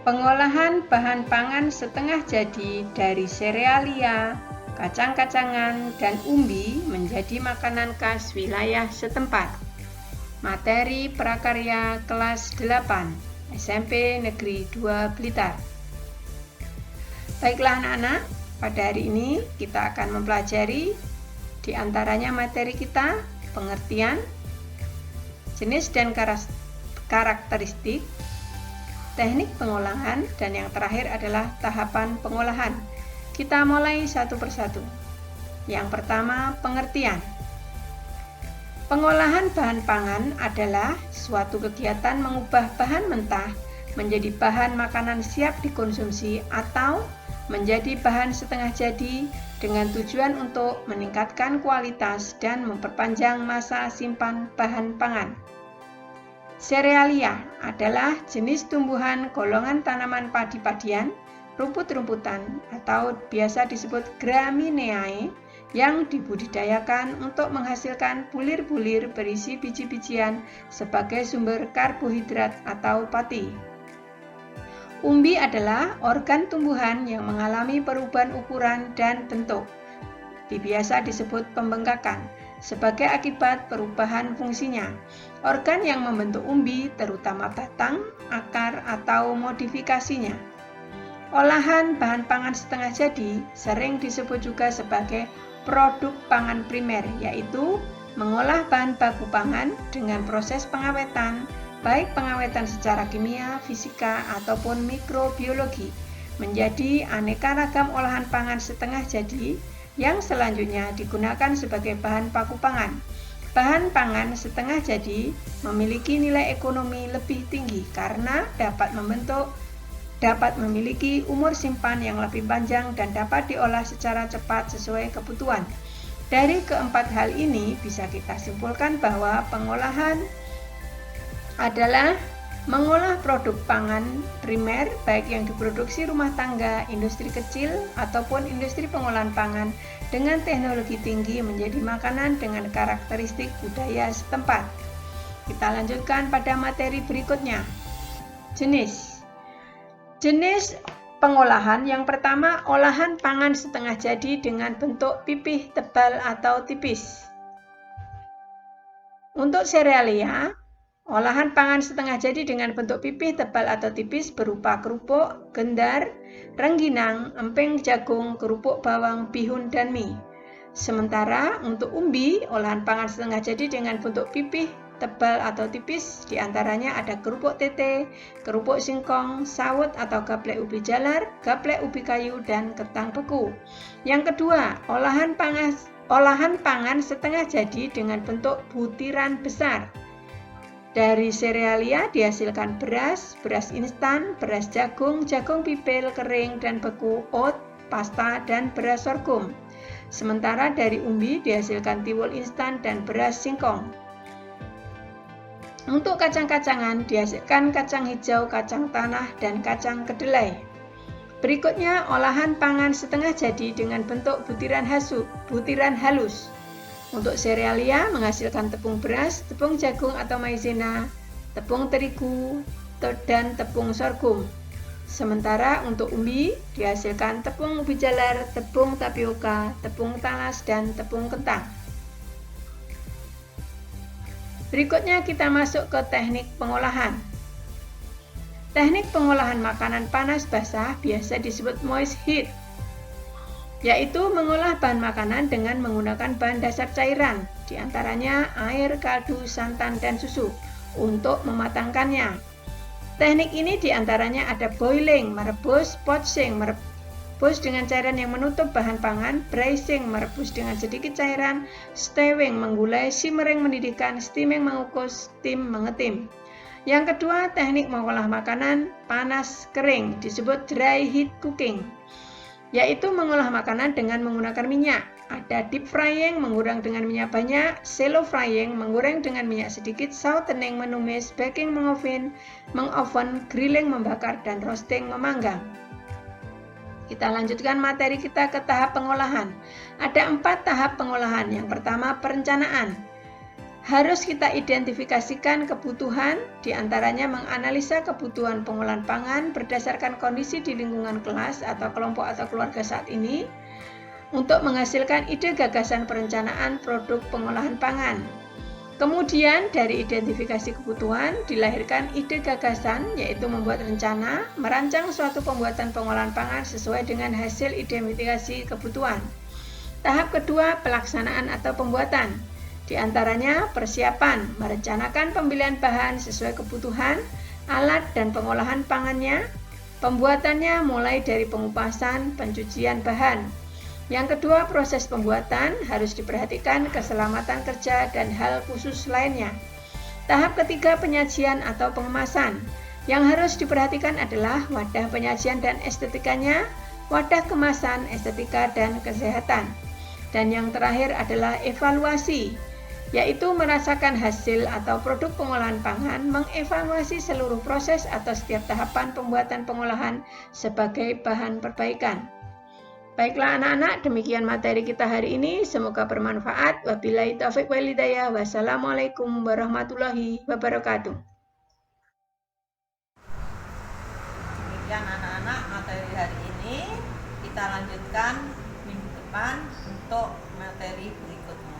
Pengolahan bahan pangan setengah jadi dari serealia, kacang-kacangan, dan umbi menjadi makanan khas wilayah setempat. Materi prakarya kelas 8 SMP Negeri 2 Blitar. Baiklah anak-anak, pada hari ini kita akan mempelajari di antaranya materi kita pengertian, jenis dan karakteristik, teknik pengolahan, dan yang terakhir adalah tahapan pengolahan. Kita mulai satu persatu. Yang pertama, pengertian. Pengolahan bahan pangan adalah suatu kegiatan mengubah bahan mentah menjadi bahan makanan siap dikonsumsi atau menjadi bahan setengah jadi dengan tujuan untuk meningkatkan kualitas dan memperpanjang masa simpan bahan pangan. Serealia adalah jenis tumbuhan golongan tanaman padi-padian, rumput-rumputan atau biasa disebut Gramineae yang dibudidayakan untuk menghasilkan bulir-bulir berisi biji-bijian sebagai sumber karbohidrat atau pati. Umbi adalah organ tumbuhan yang mengalami perubahan ukuran dan bentuk. Biasa disebut pembengkakan sebagai akibat perubahan fungsinya. Organ yang membentuk umbi terutama batang, akar, atau modifikasinya. Olahan bahan pangan setengah jadi sering disebut juga sebagai produk pangan primer, yaitu mengolah bahan baku pangan dengan proses pengawetan, baik pengawetan secara kimia, fisika, ataupun mikrobiologi, menjadi aneka ragam olahan pangan setengah jadi yang selanjutnya digunakan sebagai bahan baku pangan. Bahan pangan setengah jadi memiliki nilai ekonomi lebih tinggi karena dapat memiliki umur simpan yang lebih panjang dan dapat diolah secara cepat sesuai kebutuhan. Dari keempat hal ini bisa kita simpulkan bahwa pengolahan adalah mengolah produk pangan primer baik yang diproduksi rumah tangga, industri kecil, ataupun industri pengolahan pangan dengan teknologi tinggi menjadi makanan dengan karakteristik budaya setempat. Kita lanjutkan pada materi berikutnya. Jenis pengolahan yang pertama, olahan pangan setengah jadi dengan bentuk pipih, tebal, atau tipis. Untuk serealia, olahan pangan setengah jadi dengan bentuk pipih, tebal, atau tipis berupa kerupuk, gendar, rengginang, emping jagung, kerupuk bawang, bihun, dan mie. Sementara untuk umbi, olahan pangan setengah jadi dengan bentuk pipih, tebal, atau tipis, diantaranya ada kerupuk tete, kerupuk singkong, sawut atau gaplek ubi jalar, gaplek ubi kayu, dan ketang beku. Yang kedua, olahan pangan setengah jadi dengan bentuk butiran besar. Dari serealia dihasilkan beras, beras instan, beras jagung, jagung pipil, kering dan beku, oat, pasta, dan beras sorghum. Sementara dari umbi dihasilkan tiwul instan dan beras singkong. Untuk kacang-kacangan dihasilkan kacang hijau, kacang tanah, dan kacang kedelai. Berikutnya olahan pangan setengah jadi dengan bentuk butiran halus. Untuk serealia menghasilkan tepung beras, tepung jagung atau maizena, tepung terigu, dan tepung sorghum. Sementara untuk umbi dihasilkan tepung ubi jalar, tepung tapioka, tepung talas, dan tepung kentang. Berikutnya kita masuk ke teknik pengolahan. Teknik pengolahan makanan panas basah biasa disebut moist heat, yaitu mengolah bahan makanan dengan menggunakan bahan dasar cairan, diantaranya air, kaldu, santan, dan susu, untuk mematangkannya. Teknik ini diantaranya ada boiling, merebus, poaching, merebus dengan cairan yang menutup bahan pangan, braising, merebus dengan sedikit cairan, stewing, menggulai, simmering, mendidihkan, steaming, mengukus, steam, mengetim. Yang kedua, teknik mengolah makanan panas kering disebut dry heat cooking, yaitu mengolah makanan dengan menggunakan minyak. Ada deep frying, menggoreng dengan minyak banyak, shallow frying, menggoreng dengan minyak sedikit, sautening, menumis, baking, mengoven, grilling, membakar, dan roasting, memanggang. Kita lanjutkan materi kita ke tahap pengolahan. Ada 4 tahap pengolahan. Yang pertama, perencanaan. Harus kita identifikasikan kebutuhan, diantaranya menganalisa kebutuhan pengolahan pangan berdasarkan kondisi di lingkungan kelas atau kelompok atau keluarga saat ini, untuk menghasilkan ide gagasan perencanaan produk pengolahan pangan. Kemudian dari identifikasi kebutuhan dilahirkan ide gagasan, yaitu membuat rencana, merancang suatu pembuatan pengolahan pangan sesuai dengan hasil identifikasi kebutuhan. Tahap kedua, pelaksanaan atau pembuatan. Di antaranya persiapan, merencanakan pembelian bahan sesuai kebutuhan, alat dan pengolahan pangannya. Pembuatannya mulai dari pengupasan, pencucian bahan. Yang kedua, proses pembuatan harus diperhatikan keselamatan kerja dan hal khusus lainnya. Tahap ketiga, penyajian atau pengemasan. Yang harus diperhatikan adalah wadah penyajian dan estetikanya, wadah kemasan, estetika dan kesehatan. Dan yang terakhir adalah evaluasi, yaitu merasakan hasil atau produk pengolahan pangan, mengevaluasi seluruh proses atau setiap tahapan pembuatan pengolahan sebagai bahan perbaikan. Baiklah anak-anak, demikian materi kita hari ini, semoga bermanfaat. Wabillahi taufiq wal hidayah. Wassalamualaikum warahmatullahi wabarakatuh. Demikian anak-anak materi hari ini, kita lanjutkan minggu depan untuk materi berikutnya.